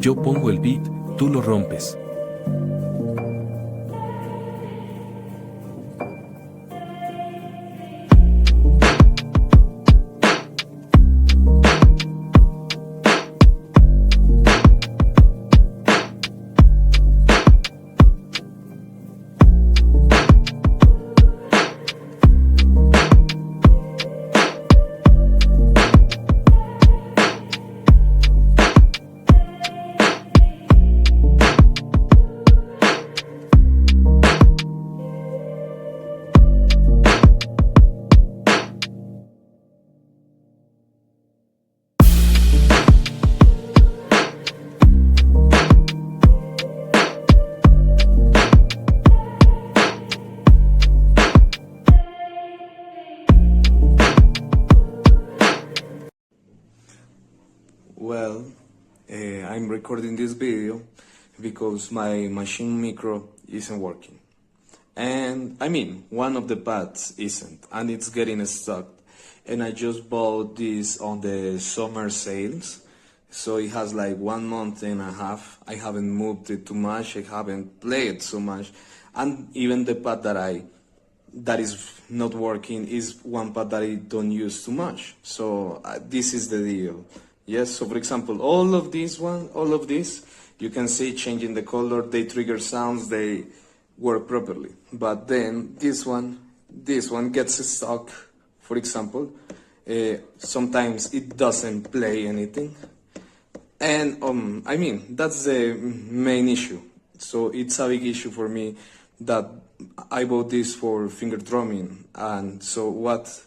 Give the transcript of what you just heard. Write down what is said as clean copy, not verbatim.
Yo pongo el beat, tú lo rompes. Well, I'm recording this video because my Maschine Mikro isn't working. And I mean, one of the pads isn't, and it's getting stuck. And I just bought this on the summer sales, so it has like 1 month and a half. I haven't moved it too much, I haven't played so much, and even the pad that is not working is one pad that I don't use too much. So this is the deal. Yes, so for example, all of this, you can see changing the color, they trigger sounds, they work properly. But then this one gets stuck, for example. Sometimes it doesn't play anything. And I mean, that's the main issue. So it's a big issue for me that I bought this for finger drumming. And so what